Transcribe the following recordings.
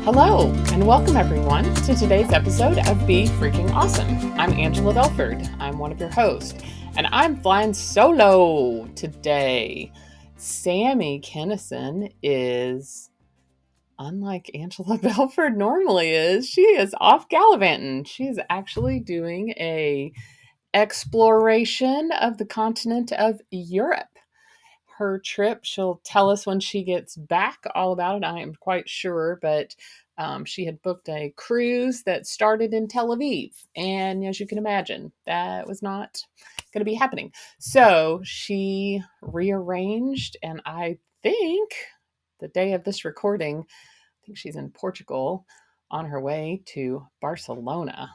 Hello, and welcome everyone to today's episode of Be Freaking Awesome. I'm Angela Belford. I'm one of your hosts, and I'm flying solo today. Sami Kennison is, unlike Angela Belford normally is, she is off gallivanting. She is actually doing a exploration of the continent of Europe. Her trip, she'll tell us when she gets back all about it, I am quite sure, but she had booked a cruise that started in Tel Aviv, and as you can imagine, that was not going to be happening. So she rearranged, and I think the day of this recording, I think she's in Portugal on her way to Barcelona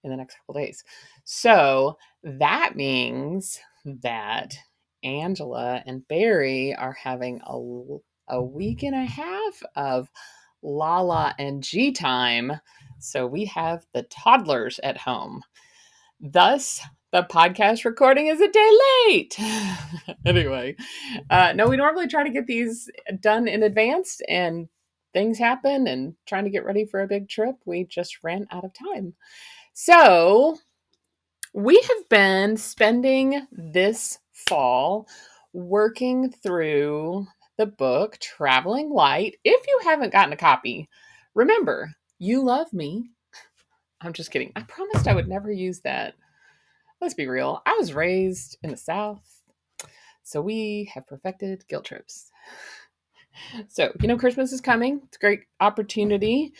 in the next couple days. So that means that Angela and Barry are having a week and a half of Lala and G time. So we have the toddlers at home. Thus, the podcast recording is a day late. Anyway, no, we normally try to get these done in advance, and things happen, and trying to get ready for a big trip, we just ran out of time. So we have been spending this fall working through the book Traveling Light. If you haven't gotten a copy, remember, you love me. I'm just kidding. I promised I would never use that. Let's be real. I was raised in the South, so we have perfected guilt trips. So, Christmas is coming. It's a great opportunity.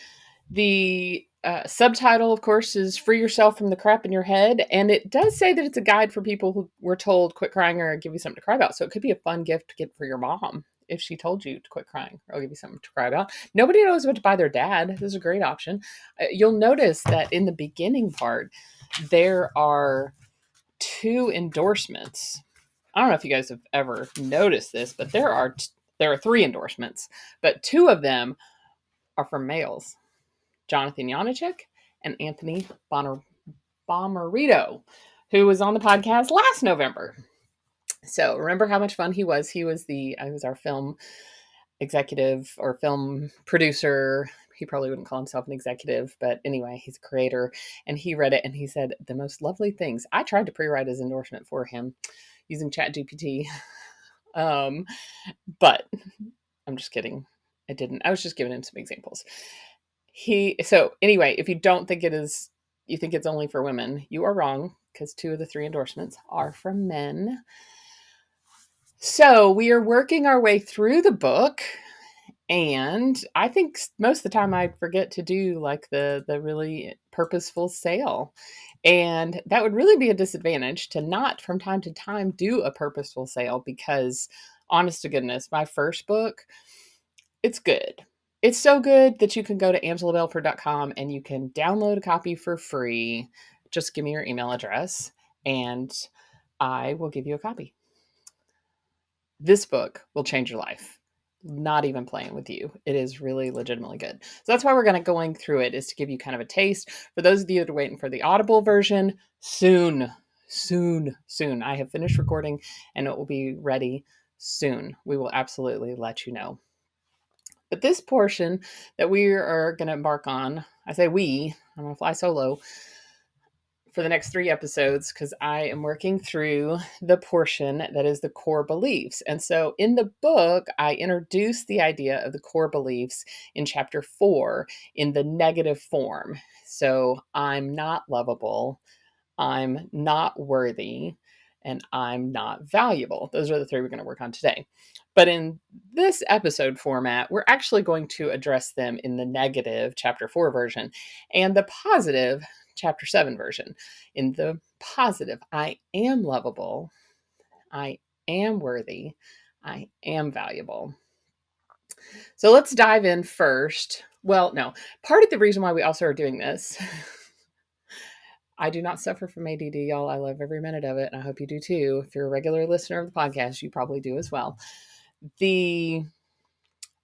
The subtitle, of course, is Free Yourself from the Crap in Your Head. And it does say that it's a guide for people who were told quit crying or give you something to cry about. So it could be a fun gift to get for your mom if she told you to quit crying or give you something to cry about. Nobody knows what to buy their dad. This is a great option. You'll notice that in the beginning part, there are 2 endorsements. I don't know if you guys have ever noticed this, but there are 3 endorsements, but 2 of them are from males. Jonathan Janacek and Anthony Bomarito, who was on the podcast last November. So remember how much fun he was. He was our film executive or film producer. He probably wouldn't call himself an executive, but anyway, he's a creator. And he read it and he said the most lovely things. I tried to pre-write his endorsement for him using ChatGPT. But I'm just kidding. I didn't. I was just giving him some examples. So anyway, if you don't think you think it's only for women, you are wrong, because 2 of the 3 endorsements are from men. So we are working our way through the book, and I think most of the time I forget to do like the really purposeful sale. And that would really be a disadvantage to not from time to time do a purposeful sale, because honest to goodness, my first book, it's good. It's so good that you can go to angelabelford.com and you can download a copy for free. Just give me your email address and I will give you a copy. This book will change your life. Not even playing with you. It is really legitimately good. So that's why we're going through it, is to give you kind of a taste. For those of you that are waiting for the Audible version, soon. I have finished recording and it will be ready soon. We will absolutely let you know. But this portion that we are going to embark on, I say I'm going to fly solo for the next 3 episodes, because I am working through the portion that is the core beliefs. And so in the book, I introduce the idea of the core beliefs in chapter 4 in the negative form. So I'm not lovable, I'm not worthy, and I'm not valuable. Those are the 3 we're going to work on today. But in this episode format, we're actually going to address them in the negative chapter 4 version and the positive chapter 7 version. In the positive, I am lovable, I am worthy, I am valuable. So let's dive in first. Well, no, part of the reason why we also are doing this, I do not suffer from ADD, y'all. I love every minute of it, and I hope you do too. If you're a regular listener of the podcast, you probably do as well. The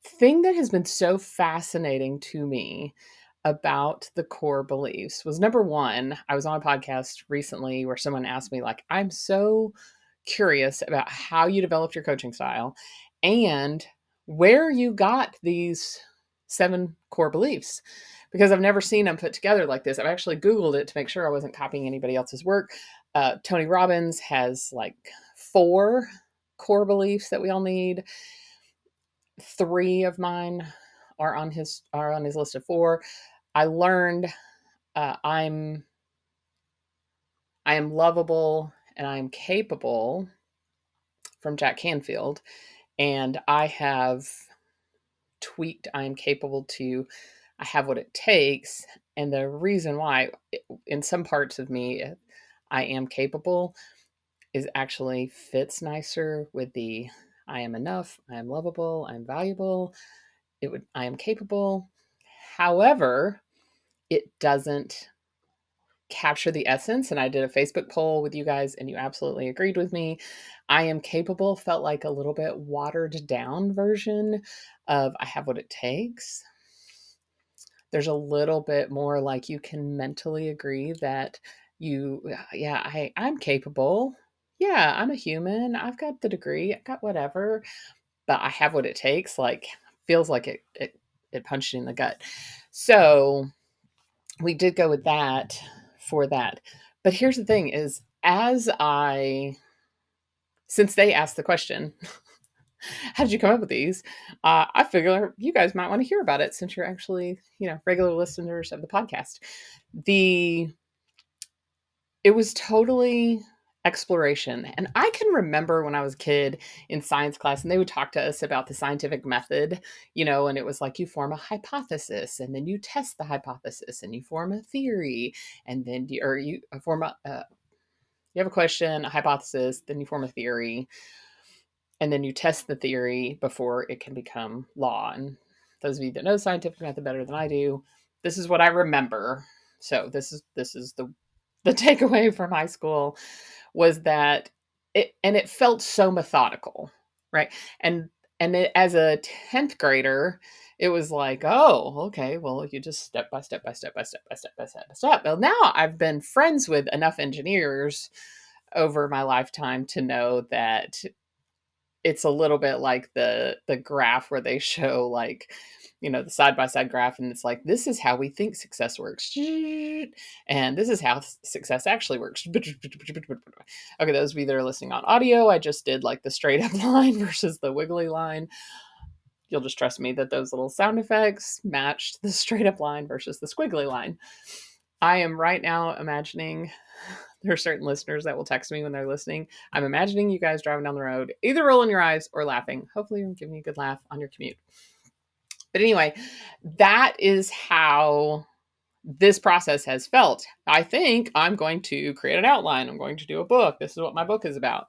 thing that has been so fascinating to me about the core beliefs was, number one, I was on a podcast recently where someone asked me, like, I'm so curious about how you developed your coaching style and where you got these 7 core beliefs because I've never seen them put together like this. I've actually Googled it to make sure I wasn't copying anybody else's work. Tony Robbins has like 4 core beliefs that we all need. 3 of mine are on his list of 4. I learned I am lovable and I am capable from Jack Canfield, and I have tweaked I am capable to I have what it takes. And the reason why, in some parts of me, I am capable is actually fits nicer with the I am enough, I am lovable, I am valuable. I am capable. However, it doesn't capture the essence. And I did a Facebook poll with you guys, and you absolutely agreed with me. I am capable felt like a little bit watered down version of I have what it takes. There's a little bit more like you can mentally agree that I'm capable. Yeah, I'm a human. I've got the degree. I've got whatever, but I have what it takes. Like, feels like it punched you in the gut. So we did go with that for that. But here's the thing is, since they asked the question, how did you come up with these? I figure you guys might want to hear about it since you're actually, regular listeners of the podcast. It was totally exploration. And I can remember when I was a kid in science class and they would talk to us about the scientific method, and it was like you form a hypothesis and then you test the hypothesis and you form a theory and then you form you have a question, a hypothesis, then you form a theory, and then you test the theory before it can become law. And those of you that know scientific method better than I do, this is what I remember. So this is the takeaway from high school was that it felt so methodical, right? As a 10th grader, it was like, oh, okay, well, you just step by step by step by step by step by step by step. Well, now I've been friends with enough engineers over my lifetime to know that it's a little bit like the graph where they show like the side by side graph, and it's like, this is how we think success works, and this is how success actually works. Okay, those of you that are listening on audio, I just did like the straight up line versus the wiggly line. You'll just trust me that those little sound effects matched the straight up line versus the squiggly line. I am right now imagining, there are certain listeners that will text me when they're listening. I'm imagining you guys driving down the road, either rolling your eyes or laughing. Hopefully I'm giving you a good laugh on your commute. But anyway, that is how this process has felt. I think I'm going to create an outline. I'm going to do a book. This is what my book is about.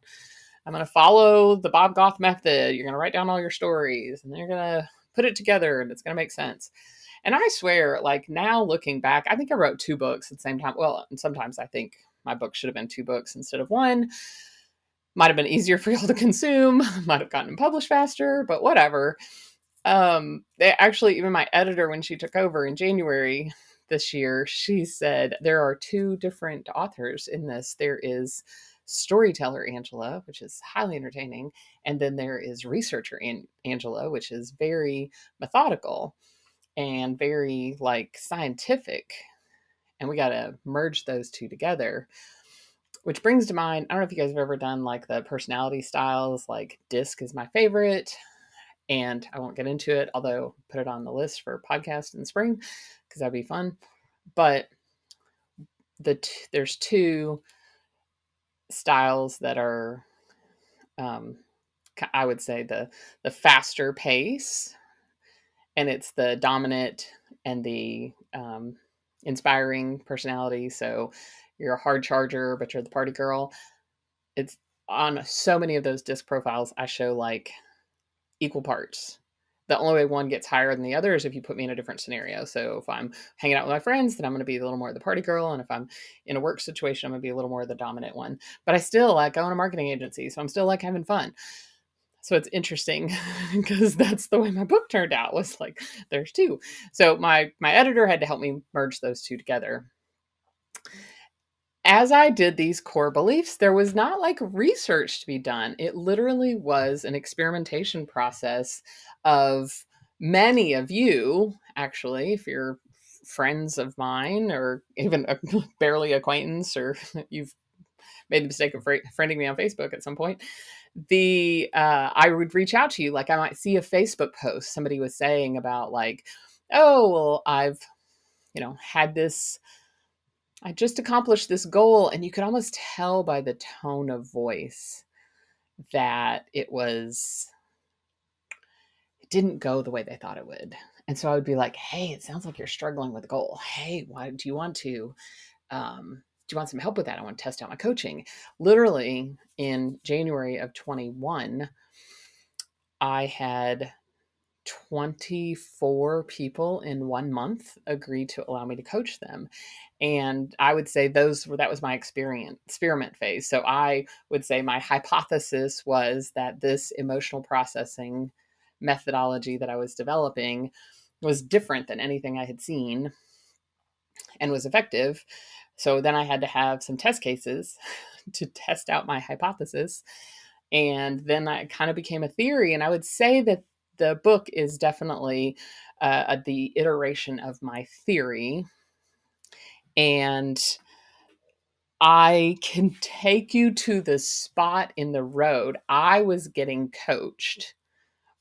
I'm going to follow the Bob Goff method. You're going to write down all your stories and then you're going to put it together and it's going to make sense. And I swear, like now looking back, I think I wrote 2 books at the same time. Well, and sometimes I think my book should have been 2 books instead of 1. Might have been easier for y'all to consume. Might have gotten them published faster, but whatever. They actually, even my editor, when she took over in January this year, she said there are 2 different authors in this. There is storyteller Angela, which is highly entertaining, and then there is researcher Angela, which is very methodical and very like scientific, and we got to merge those 2 together, which brings to mind, I don't know if you guys have ever done like the personality styles. Like DISC is my favorite, and I won't get into it, although put it on the list for a podcast in the spring because that'd be fun. But there's 2 styles that are I would say the faster pace, and it's the dominant and the inspiring personality. So you're a hard charger, but you're the party girl. It's on so many of those disc profiles, I show like equal parts. The only way one gets higher than the other is if you put me in a different scenario. So if I'm hanging out with my friends, then I'm going to be a little more the party girl. And if I'm in a work situation, I'm going to be a little more the dominant one. But I still like own a marketing agency. So I'm still like having fun. So it's interesting because that's the way my book turned out, was like, there's 2. So my editor had to help me merge those 2 together. As I did these core beliefs, there was not like research to be done. It literally was an experimentation process of many of you, actually, if you're friends of mine or even a barely acquaintance, or you've made the mistake of friending me on Facebook at some point, I would reach out to you. Like I might see a Facebook post somebody was saying about like, oh, well, I've, had this, I just accomplished this goal. And you could almost tell by the tone of voice that it didn't go the way they thought it would. And so I would be like, hey, it sounds like you're struggling with a goal. Hey, why do you want to, do you want some help with that? I want to test out my coaching. Literally in January of 21, I had 24 people in 1 month agree to allow me to coach them. And I would say that was my experiment phase. So I would say my hypothesis was that this emotional processing methodology that I was developing was different than anything I had seen and was effective. So then I had to have some test cases to test out my hypothesis. And then it kind of became a theory. And I would say that the book is definitely the iteration of my theory. And I can take you to the spot in the road I was getting coached.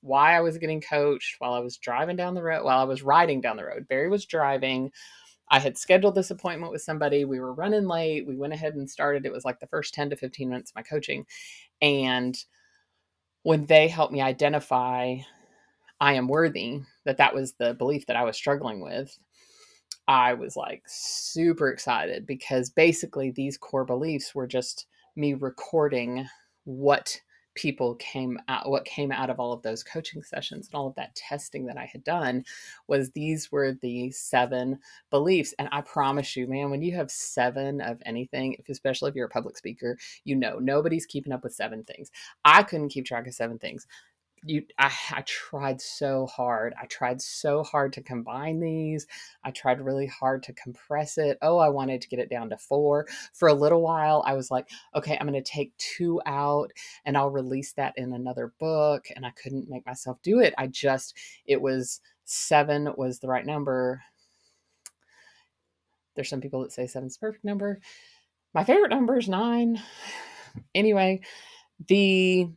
Why I was getting coached while I was driving down the road, while I was riding down the road. Barry was driving. I had scheduled this appointment with somebody. We were running late. We went ahead and started. It was like the first 10 to 15 minutes of my coaching. And when they helped me identify I am worthy, that was the belief that I was struggling with, I was like super excited because basically these core beliefs were just me recording what came out of all of those coaching sessions and all of that testing that I had done. Was these were the 7 beliefs. And I promise you, man, when you have 7 of anything, especially if you're a public speaker, nobody's keeping up with 7 things. I couldn't keep track of 7 things. I tried so hard. I tried so hard to combine these. I tried really hard to compress it. Oh, I wanted to get it down to 4. For a little while, I was like, okay, I'm going to take 2 out and I'll release that in another book. And I couldn't make myself do it. It was 7 was the right number. There's some people that say 7's the perfect number. My favorite number is 9. Anyway, the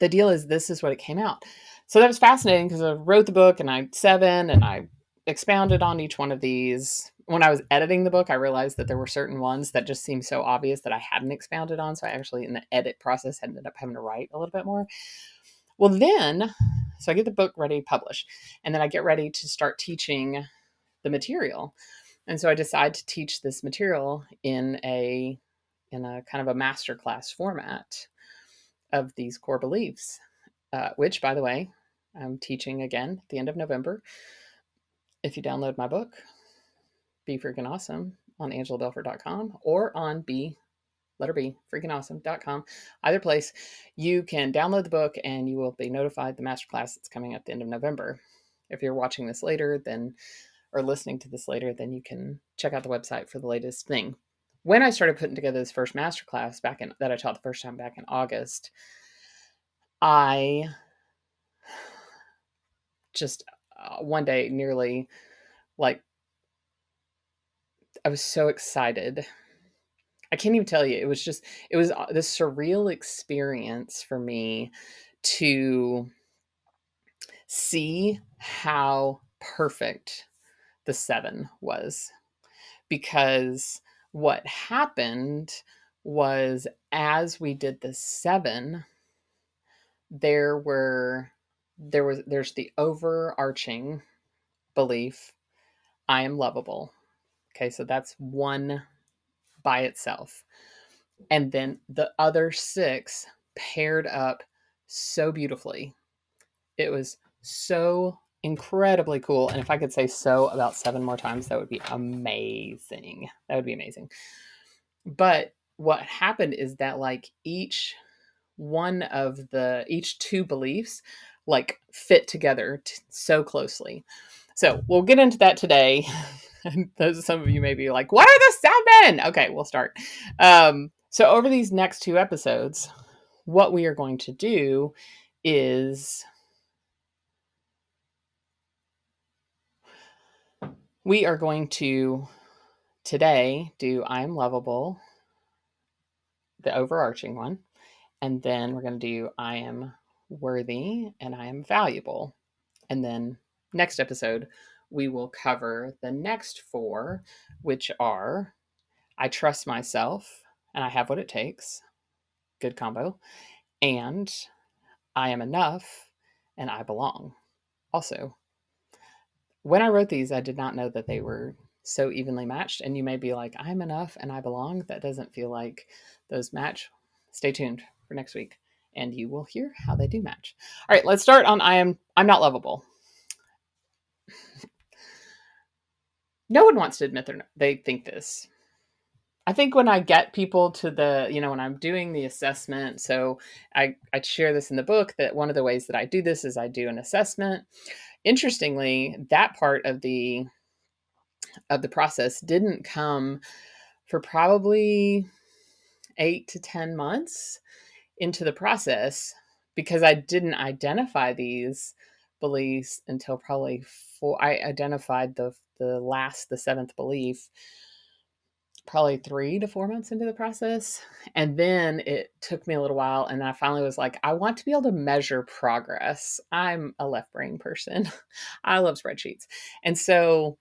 deal is this is what it came out. So that was fascinating because I wrote the book and I 7 and I expounded on each one of these. When I was editing the book, I realized that there were certain ones that just seemed so obvious that I hadn't expounded on. So I actually, in the edit process, ended up having to write a little bit more. Well, so I get the book ready to publish, and then I get ready to start teaching the material. And so I decide to teach this material in a kind of a masterclass format of these core beliefs, which, by the way, I'm teaching again at the end of November. If you download my book, Be Freaking Awesome, on angelabelford.com or on freakingawesome.com, either place, you can download the book and you will be notified the masterclass that's coming at the end of November. If you're watching this later, or listening to this later, then you can check out the website for the latest thing. When I started putting together this first masterclass that I taught the first time back in August, I just one day nearly like I was so excited. I can't even tell you. It was this surreal experience for me to see how perfect the 7 was. Because what happened was, as we did the 7, there's the overarching belief, I am lovable. Okay, so that's one by itself. And then the other 6 paired up so beautifully. It was so incredibly cool. And if I could say so about 7 more times, that would be amazing. That would be amazing. But what happened is that like each 2 beliefs like fit together so closely. So we'll get into that today. Some of you may be like, what are the 7? Okay, we'll start. So over these next 2 episodes, what we are going to do is We are going to today do I am lovable, the overarching one. And then we're going to do I am worthy and I am valuable. And then next episode, we will cover the next four, which are I trust myself and I have what it takes. Good combo. And I am enough and I belong. Also, when I wrote these, I did not know that they were so evenly matched. And you may be like, I'm enough and I belong. That doesn't feel like those match. Stay tuned for next week and you will hear how they do match. All right, let's start on I'm not lovable. No one wants to admit they think this. I think when I get people to the, when I'm doing the assessment, so I share this in the book that one of the ways that I do this is I do an assessment. Interestingly, that part of the process didn't come for probably 8 to 10 months into the process because I didn't identify these beliefs until probably I identified the seventh belief probably 3 to 4 months into the process. And then it took me a little while. And I finally was like, I want to be able to measure progress. I'm a left brain person. I love spreadsheets. And so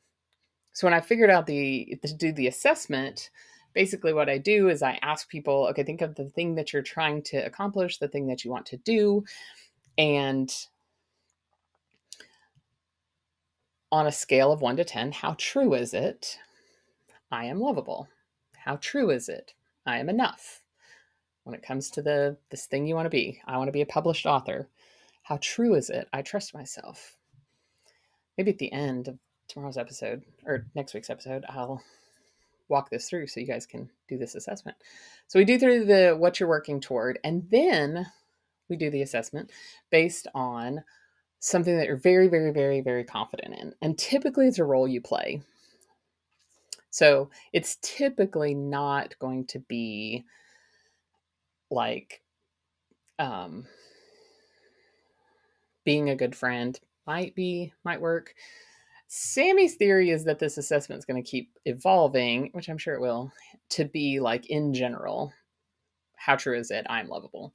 when I figured out to do the assessment, basically what I do is I ask people, okay, think of the thing that you're trying to accomplish, the thing that you want to do. And on a scale of 1 to 10, how true is it? I am lovable. How true is it? I am enough. When it comes to this thing you want to be, I want to be a published author. How true is it? I trust myself. Maybe at the end of tomorrow's episode or next week's episode, I'll walk this through so you guys can do this assessment. So we do through the what you're working toward, and then we do the assessment based on something that you're very, very, very, very confident in. And typically it's a role you play. So it's typically not going to be like being a good friend. Might work. Sami's theory is that this assessment is going to keep evolving, which I'm sure it will, to be like in general, how true is it? I'm lovable.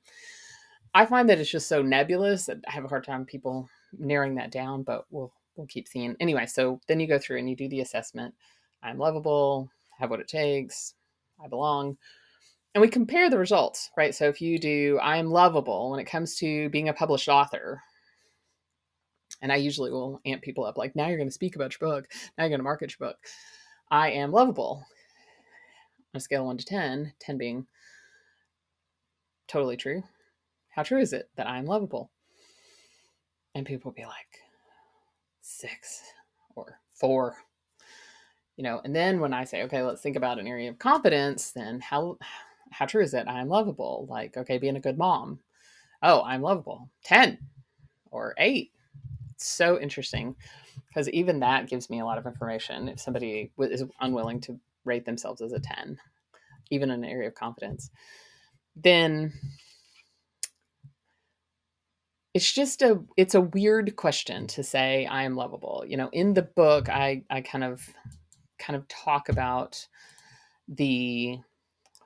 I find that it's just so nebulous that I have a hard time people narrowing that down, but we'll keep seeing. Anyway, so then you go through and you do the assessment. I'm lovable, have what it takes, I belong. And we compare the results, right? So if you do I am lovable when it comes to being a published author, and I usually will amp people up like, now you're going to speak about your book. Now you're going to market your book. I am lovable on a scale of 1 to 10, 10 being totally true. How true is it that I'm lovable? And people will be like 6 or 4, and then when I say, okay, let's think about an area of confidence, then how true is it I'm lovable? Like, okay, being a good mom. Oh, I'm lovable. 10 or 8. It's so interesting because even that gives me a lot of information. If somebody is unwilling to rate themselves as a 10, even in an area of confidence, then it's a weird question to say I am lovable. In the book, I kind of talk about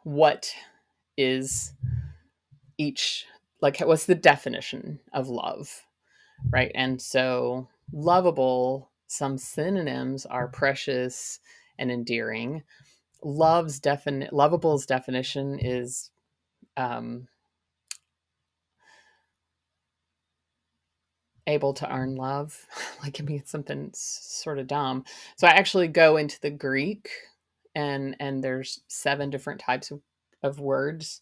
what is each, like, what's the definition of love, right? And so lovable, some synonyms are precious and endearing. Lovable's definition is able to earn love. Like, I mean, it's something sort of dumb. So I actually go into the Greek, and there's 7 different types of words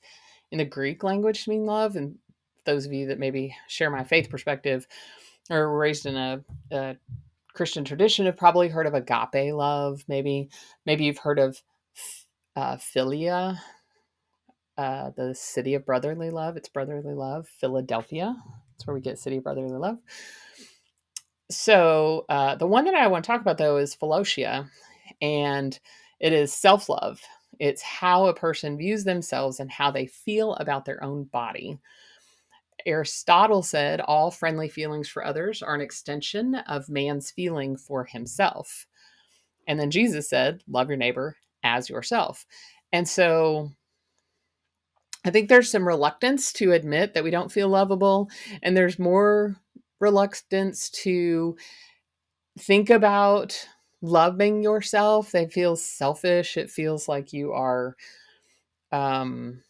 in the Greek language to mean love. And those of you that maybe share my faith perspective or were raised in a Christian tradition have probably heard of agape love. Maybe you've heard of philia, the city of brotherly love. It's brotherly love. Philadelphia. That's where we get city of brotherly love. So the one that I want to talk about, though, is philotia, and it is self-love. It's how a person views themselves and how they feel about their own body. Aristotle said all friendly feelings for others are an extension of man's feeling for himself. And then Jesus said, love your neighbor as yourself. And so I think there's some reluctance to admit that we don't feel lovable, and there's more reluctance to think about loving yourself. It feels selfish. It feels like you are um,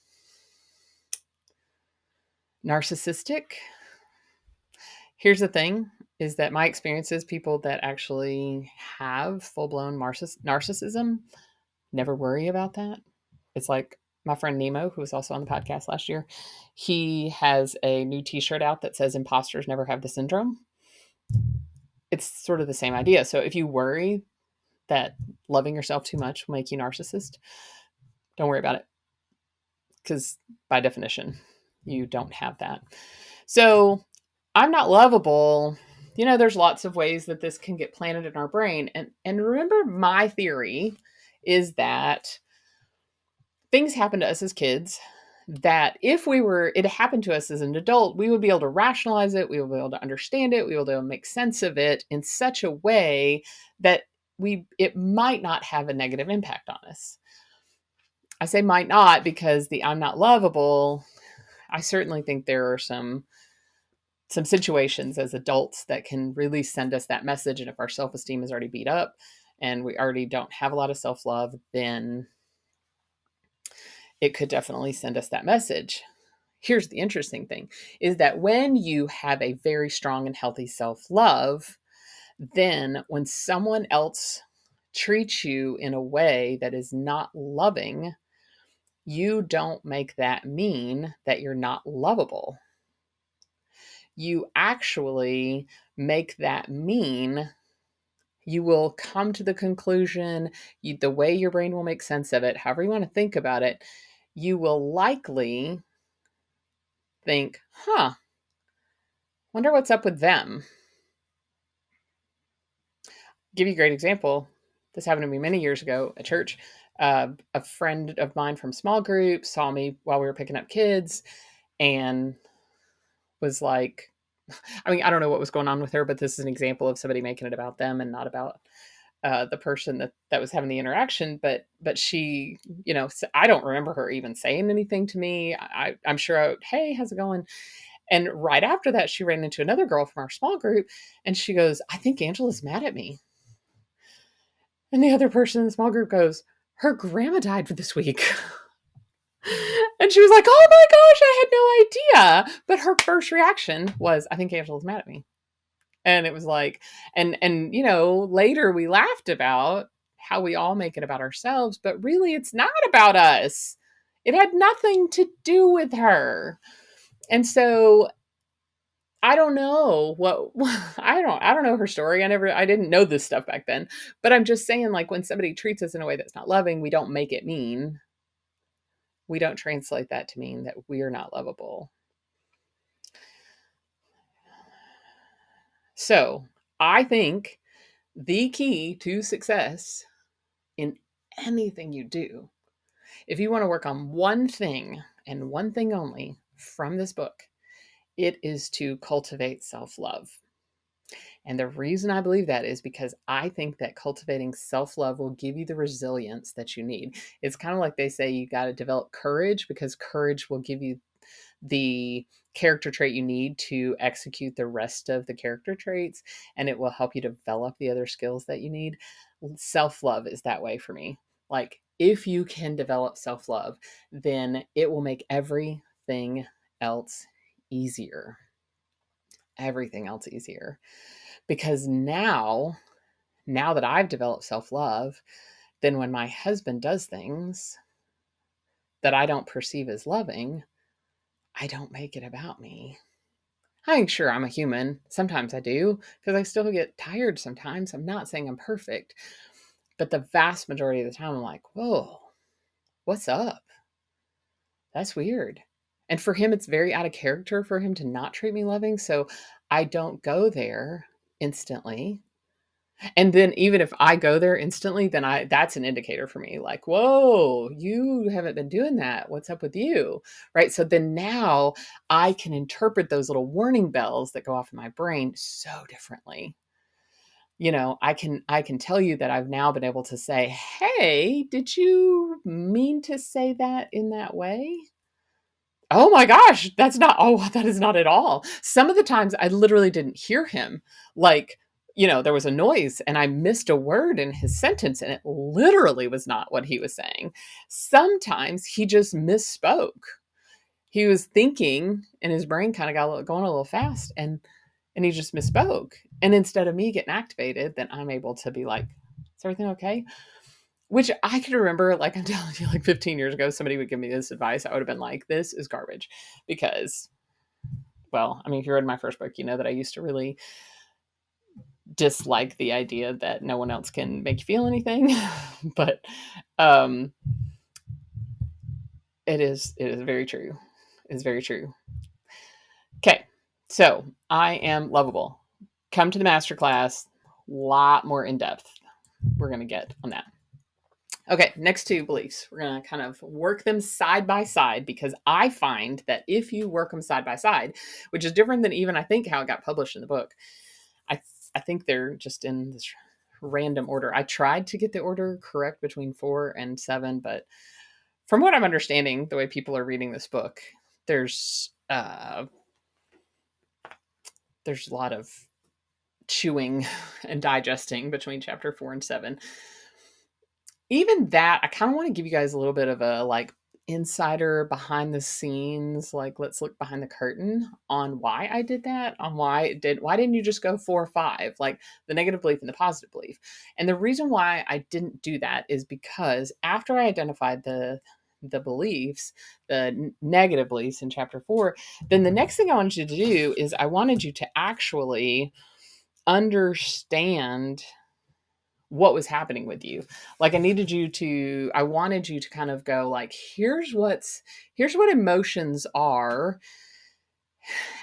narcissistic. Here's the thing is that my experience is people that actually have full-blown narcissism never worry about that. It's like my friend Nemo, who was also on the podcast last year, he has a new t-shirt out that says imposters never have the syndrome. It's sort of the same idea. So if you worry that loving yourself too much will make you narcissist, don't worry about it. Because by definition, you don't have that. So I'm not lovable. There's lots of ways that this can get planted in our brain. And remember, my theory is that things happen to us as kids that if it happened to us as an adult, we would be able to rationalize it. We would be able to understand it. We would be able to make sense of it in such a way that it might not have a negative impact on us. I say might not because the I'm not lovable, I certainly think there are some situations as adults that can really send us that message. And if our self-esteem is already beat up and we already don't have a lot of self-love, then it could definitely send us that message. Here's the interesting thing is that when you have a very strong and healthy self-love, then when someone else treats you in a way that is not loving, you don't make that mean that you're not lovable. You actually make that mean you will come to the conclusion, the way your brain will make sense of it, however you want to think about it, you will likely think, wonder what's up with them. Give you a great example. This happened to me many years ago at church. A friend of mine from small group saw me while we were picking up kids and was like, I don't know what was going on with her, but this is an example of somebody making it about them and not about the person that was having the interaction. But she, I don't remember her even saying anything to me. I'm sure, hey, how's it going? And right after that, she ran into another girl from our small group and she goes, I think Angela's mad at me. And the other person in the small group goes, her grandma died for this week. And she was like, oh my gosh, I had no idea. But her first reaction was, I think Angela's mad at me. And it was like, and later we laughed about how we all make it about ourselves, but really it's not about us. It had nothing to do with her. And so I don't know I don't know her story. I didn't know this stuff back then, but I'm just saying, like, when somebody treats us in a way that's not loving, we don't make it mean. We don't translate that to mean that we're not lovable. So I think the key to success in anything you do, if you want to work on one thing and one thing only from this book, it is to cultivate self-love. And the reason I believe that is because I think that cultivating self-love will give you the resilience that you need. It's kind of like they say you got to develop courage, because courage will give you the character trait you need to execute the rest of the character traits, and it will help you develop the other skills that you need. Self-love is that way for me. Like, if you can develop self-love, then it will make everything else easier. Everything else easier. Because now that I've developed self-love, then when my husband does things that I don't perceive as loving, I don't make it about me. I'm sure I'm a human. Sometimes I do, because I still get tired sometimes. I'm not saying I'm perfect, but the vast majority of the time I'm like, whoa, what's up? That's weird. And for him, it's very out of character for him to not treat me loving. So I don't go there instantly. And then even if I go there instantly, then that's an indicator for me, like, whoa, you haven't been doing that. What's up with you? Right. So then now I can interpret those little warning bells that go off in my brain so differently. I can tell you that I've now been able to say, hey, did you mean to say that in that way? Oh my gosh, that is not at all. Some of the times I literally didn't hear him. Like, there was a noise and I missed a word in his sentence and it literally was not what he was saying. Sometimes he just misspoke. He was thinking and his brain kind of going a little fast and he just misspoke. And instead of me getting activated, then I'm able to be like, is everything okay? Which I can remember, like I'm telling you, like 15 years ago, somebody would give me this advice. I would have been like, this is garbage. Because, well, I mean, if you read my first book, you know that I used to really dislike the idea that no one else can make you feel anything. But it is very true. It's very true. Okay. So I am lovable. Come to the masterclass, a lot more in depth. We're going to get on that. Okay, next two beliefs. We're going to kind of work them side by side because I find that if you work them side by side, which is different than even I think how it got published in the book, I think they're just in this random order. I tried to get the order correct between 4 and 7, but from what I'm understanding, the way people are reading this book, there's a lot of chewing and digesting between chapter 4 and 7. Even that, I kind of want to give you guys a little bit of a like insider behind the scenes, like let's look behind the curtain on why I did that, on why didn't you just go 4 or 5, like the negative belief and the positive belief. And the reason why I didn't do that is because after I identified the beliefs, the negative beliefs in chapter 4, then the next thing I wanted you to do is I wanted you to actually understand what was happening with you. Like I wanted you to kind of go like, here's what emotions are.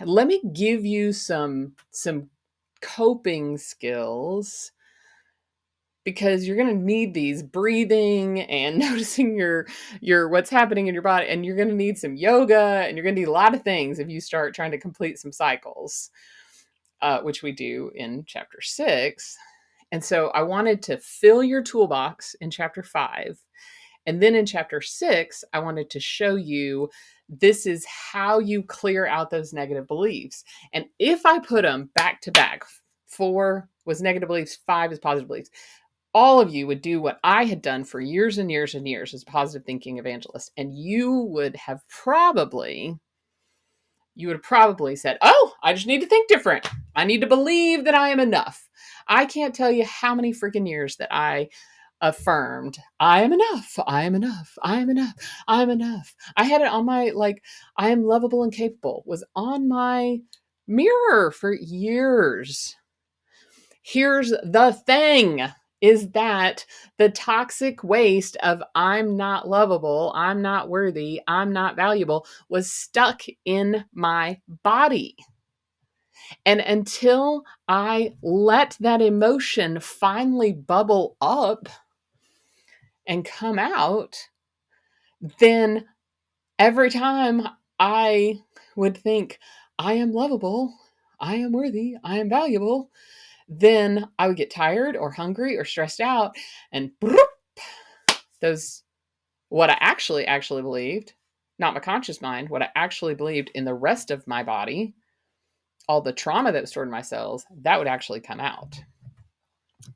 Let me give you some coping skills because you're going to need these, breathing and noticing your what's happening in your body, and you're going to need some yoga, and you're going to need a lot of things if you start trying to complete some cycles, which we do in chapter 6. And so I wanted to fill your toolbox in chapter 5. And then in chapter 6, I wanted to show you this is how you clear out those negative beliefs. And if I put them back to back, 4 was negative beliefs, 5 is positive beliefs, all of you would do what I had done for years and years and years as a positive thinking evangelist. And you would have probably said, oh, I just need to think different. I need to believe that I am enough. I can't tell you how many freaking years that I affirmed, I am enough, I am enough, I am enough, I am enough. I had it on my, like, I am lovable and capable was on my mirror for years. Here's the thing is that the toxic waste of I'm not lovable, I'm not worthy, I'm not valuable was stuck in my body. And until I let that emotion finally bubble up and come out, then every time I would think, I am lovable, I am worthy, I am valuable, then I would get tired or hungry or stressed out, and those, what I actually believed, not my conscious mind, what I actually believed in the rest of my body, all the trauma that was stored in my cells, that would actually come out.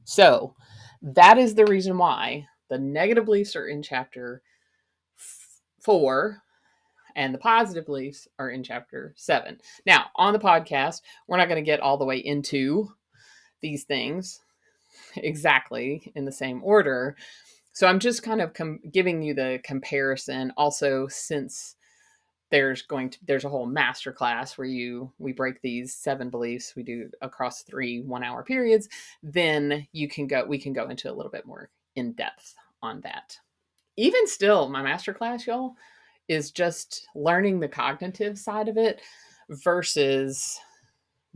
So that is the reason why the negative beliefs are in chapter 4 and the positive beliefs are in chapter 7. Now, on the podcast, we're not going to get all the way into these things exactly in the same order. So I'm just kind of giving you the comparison. Also, since there's a whole master class where we break these 7 beliefs, we do across 3 1-hour periods, then we can go into a little bit more in depth on that. Even still, my master class, y'all, is just learning the cognitive side of it versus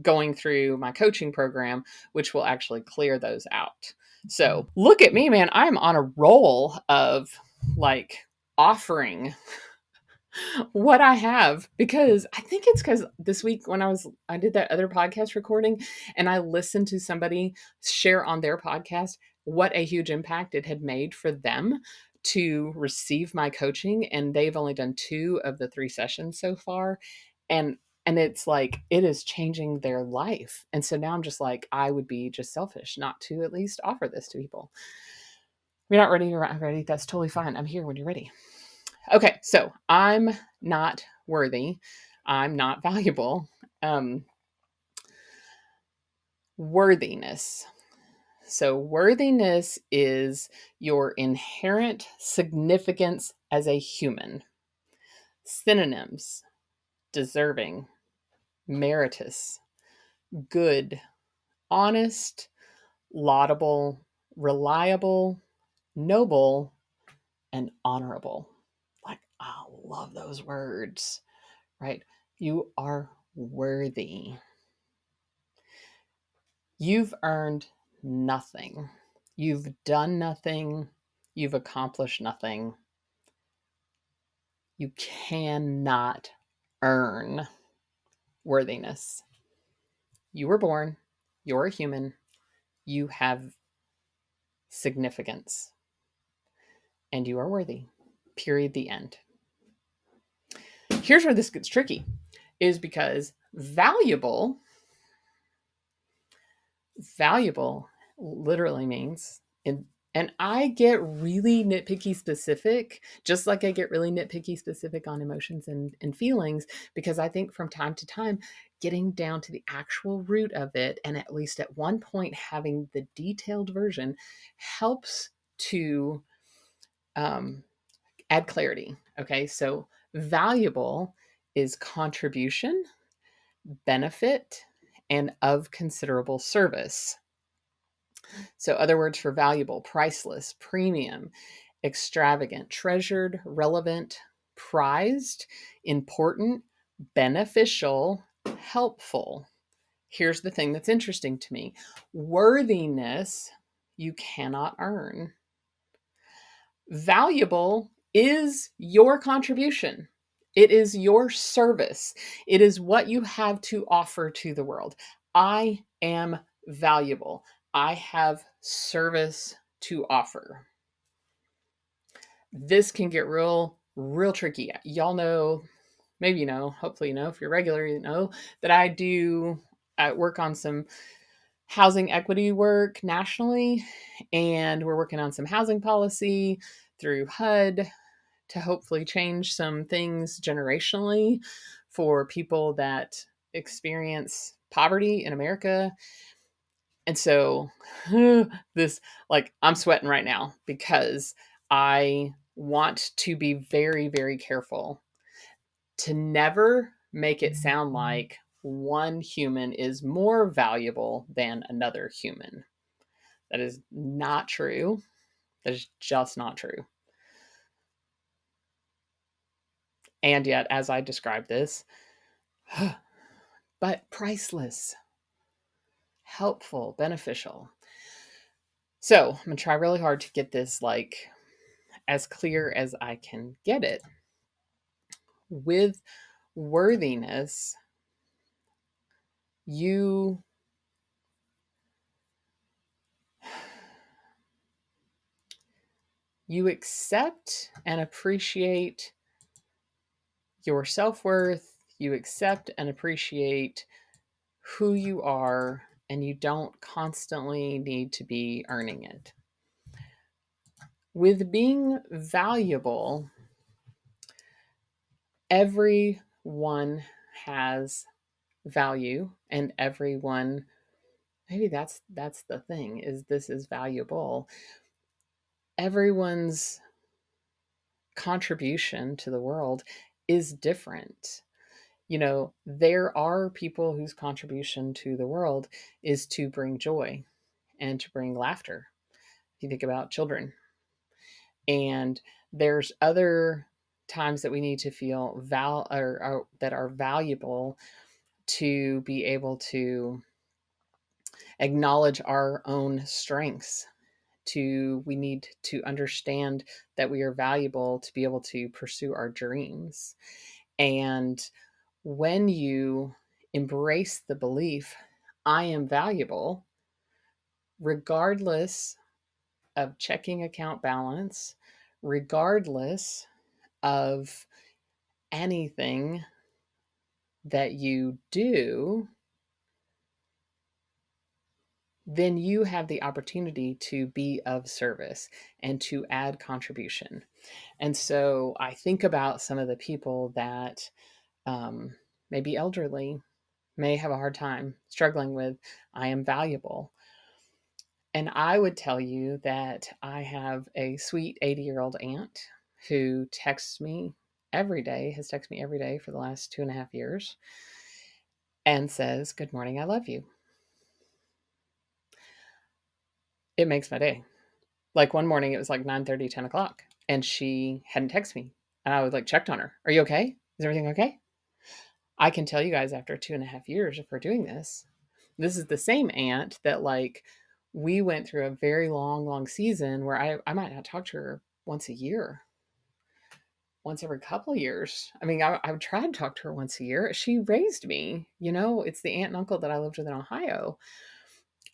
going through my coaching program, which will actually clear those out. So look at me, man. I'm on a roll of like offering what I have, because I think it's because this week when I did that other podcast recording and I listened to somebody share on their podcast what a huge impact it had made for them to receive my coaching, and they've only done 2 of the 3 sessions so far, and it's like it is changing their life. And so now I'm just like, I would be just selfish not to at least offer this to people. If you're not ready, you're not ready. That's totally fine. I'm here when you're ready. Okay, so I'm not worthy. I'm not valuable. Um, worthiness. So, worthiness is your inherent significance as a human. Synonyms: deserving, meritorious, good, honest, laudable, reliable, noble, and honorable. Like, I love those words, right? You are worthy. You've earned nothing. You've done nothing. You've accomplished nothing. You cannot earn worthiness. You were born. You're a human. You have significance. And you are worthy. Period. The end. Here's where this gets tricky, is because valuable literally means, and I get really nitpicky specific, just like I get really nitpicky specific on emotions and feelings, because I think from time to time, getting down to the actual root of it, and at least at one point having the detailed version, helps to add clarity. Okay, so valuable is contribution, benefit, and of considerable service. So, other words for valuable: priceless, premium, extravagant, treasured, relevant, prized, important, beneficial, helpful. Here's the thing that's interesting to me: worthiness, you cannot earn. Valuable is your contribution. It is your service. It is what you have to offer to the world. I am valuable. I have service to offer. This can get real tricky. Y'all know, maybe you know, hopefully you know, if you're regular, you know that I work on some housing equity work nationally, and we're working on some housing policy through HUD to hopefully change some things generationally for people that experience poverty in America. And so this, like, I'm sweating right now because I want to be very, very careful to never make it sound like one human is more valuable than another human. That is not true. That is just not true. And yet, as I describe this, but priceless, helpful, beneficial. So I'm going to try really hard to get this like as clear as I can get it. With worthiness, you accept and appreciate your self-worth, you accept and appreciate who you are, and you don't constantly need to be earning it. With being valuable, everyone has value, and everyone, maybe that's the thing, is this is valuable. Everyone's contribution to the world is different. You know, there are people whose contribution to the world is to bring joy and to bring laughter. If you think about children, and there's other times that we need to feel that are valuable, to be able to acknowledge our own strengths we need to understand that we are valuable to be able to pursue our dreams. And when you embrace the belief, I am valuable, regardless of checking account balance, regardless of anything that you do, then you have the opportunity to be of service and to add contribution. And so I think about some of the people that may be elderly, may have a hard time struggling with, I am valuable. And I would tell you that I have a sweet 80-year-old aunt who texts me every day, has texted me every day for the last 2.5 years, and says, "Good morning, I love you." It makes my day. Like one morning, it was like 9:30, 10 o'clock, and she hadn't texted me. And I was like, checked on her. Are you okay? Is everything okay? I can tell you guys after 2.5 years, if we're doing this is the same aunt that like we went through a very long, long season where I might not talk to her once a year, once every couple of years. I mean, I would try to talk to her once a year. She raised me, it's the aunt and uncle that I lived with in Ohio.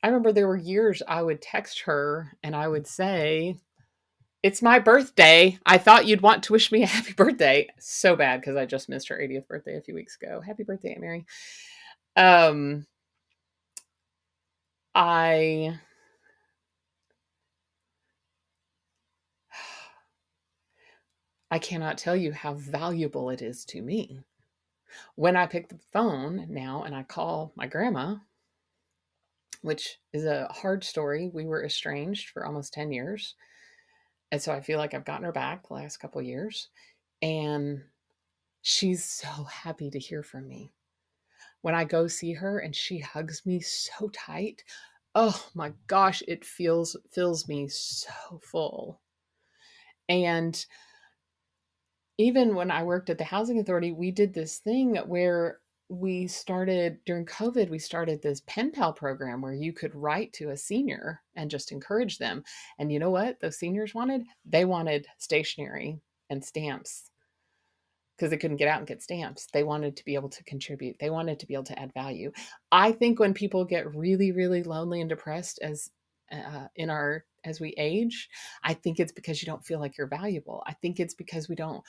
I remember there were years I would text her and I would say, "It's my birthday. I thought you'd want to wish me a happy birthday." So bad because I just missed her 80th birthday a few weeks ago. Happy birthday, Aunt Mary. Um, I I cannot tell you how valuable it is to me. When I pick the phone now and I call my grandma, which is a hard story. We were estranged for almost 10 years. And so I feel like I've gotten her back the last couple of years. And she's so happy to hear from me. When I go see her and she hugs me so tight, oh my gosh, it fills me so full. And even when I worked at the housing authority, we did this thing where we started during COVID, we started this pen pal program where you could write to a senior and just encourage them. And you know what those seniors wanted? They wanted stationery and stamps because they couldn't get out and get stamps. They wanted to be able to contribute. They wanted to be able to add value. I think when people get really, really lonely and depressed as we age, I think it's because you don't feel like you're valuable. I think it's because we don't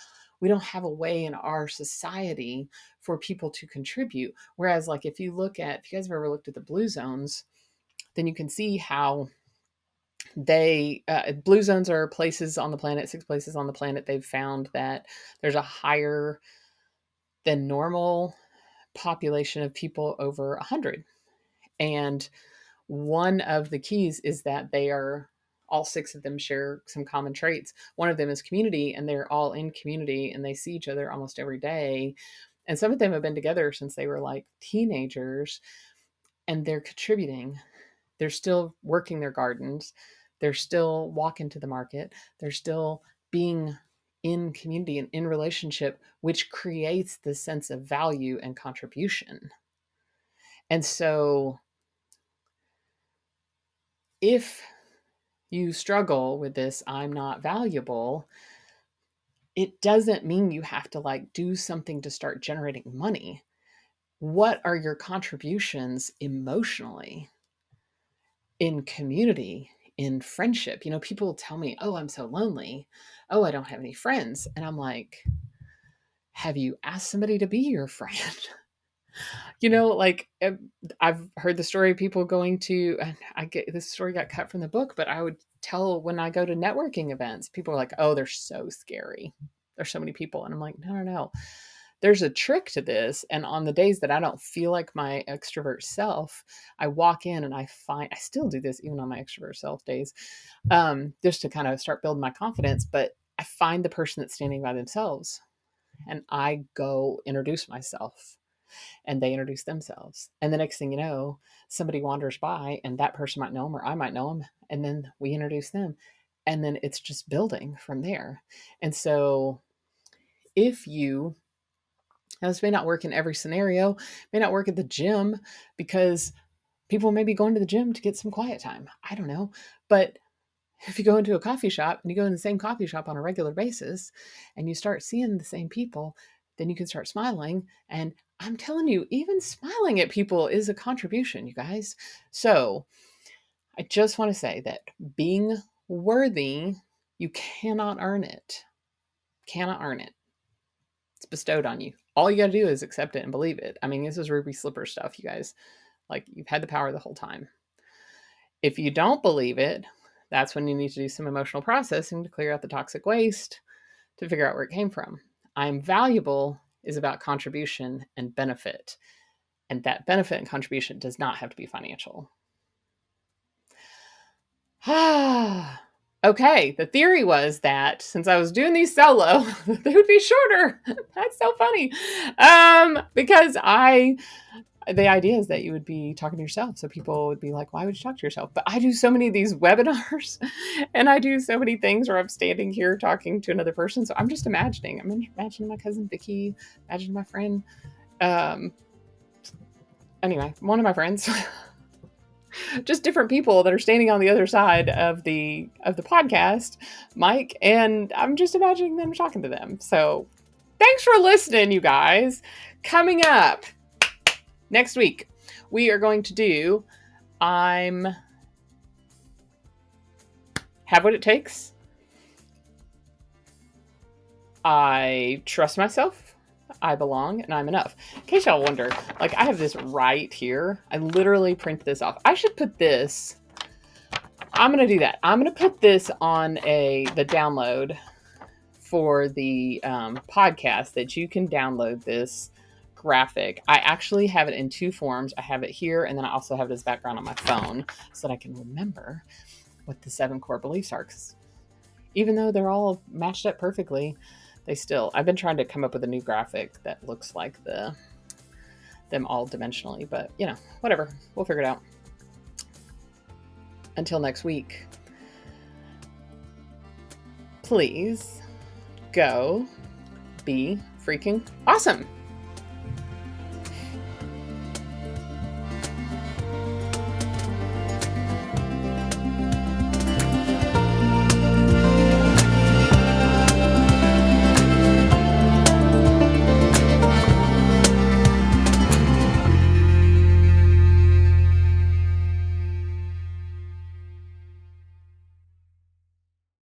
have a way in our society for people to contribute. Whereas, like if you guys have ever looked at the blue zones, then you can see how blue zones are places on the planet, 6 places on the planet. They've found that there's a higher than normal population of people over 100. And one of the keys is that all 6 of them share some common traits. One of them is community, and they're all in community and they see each other almost every day. And some of them have been together since they were like teenagers, and they're contributing. They're still working their gardens. They're still walking to the market. They're still being in community and in relationship, which creates this sense of value and contribution. And so if you struggle with this, I'm not valuable, it doesn't mean you have to like do something to start generating money. What are your contributions emotionally, in community, in friendship? People tell me, "Oh, I'm so lonely. Oh, I don't have any friends." And I'm like, have you asked somebody to be your friend? Like I've heard the story of people going to, and I get this story got cut from the book, but I would tell when I go to networking events, people are like, "Oh, they're so scary. There's so many people." And I'm like, no, no, no. There's a trick to this. And on the days that I don't feel like my extrovert self, I walk in and I still do this even on my extrovert self days, just to kind of start building my confidence. But I find the person that's standing by themselves and I go introduce myself and they introduce themselves. And the next thing you know, somebody wanders by and that person might know them or I might know them. And then we introduce them. And then it's just building from there. And so if you, now this may not work in every scenario, may not work at the gym because people may be going to the gym to get some quiet time. I don't know. But if you go into a coffee shop and you go in the same coffee shop on a regular basis and you start seeing the same people, then you can start smiling. And I'm telling you, even smiling at people is a contribution, you guys. So I just want to say that being worthy, you cannot earn it. Cannot earn it. It's bestowed on you. All you got to do is accept it and believe it. I mean, this is ruby slipper stuff, you guys. Like, you've had the power the whole time. If you don't believe it, that's when you need to do some emotional processing to clear out the toxic waste, to figure out where it came from. I'm valuable is about contribution and benefit. And that benefit and contribution does not have to be financial. Okay, the theory was that since I was doing these solo, they would be shorter. That's so funny. Because the idea is that you would be talking to yourself. So people would be like, why would you talk to yourself? But I do so many of these webinars and I do so many things where I'm standing here talking to another person. So I'm just imagining. I'm imagining my cousin Vicky, imagining my friend. Anyway, one of my friends. Just different people that are standing on the other side of the podcast, Mike, and I'm just imagining them talking to them. So thanks for listening, you guys. Coming up next week, we are going to do I'm have what it takes. I trust myself. I belong and I'm enough. In case y'all wonder, like, I have this right here. I literally print this off. I should put this. I'm going to do that. I'm going to put this on the download for the podcast, that you can download this graphic. I actually have it in two forms. I have it here, and then I also have it as background on my phone so that I can remember what the 7 core beliefs are. 'Cause even though they're all matched up perfectly, I've been trying to come up with a new graphic that looks like them all dimensionally, but whatever. We'll figure it out. Until next week, please go be freaking awesome.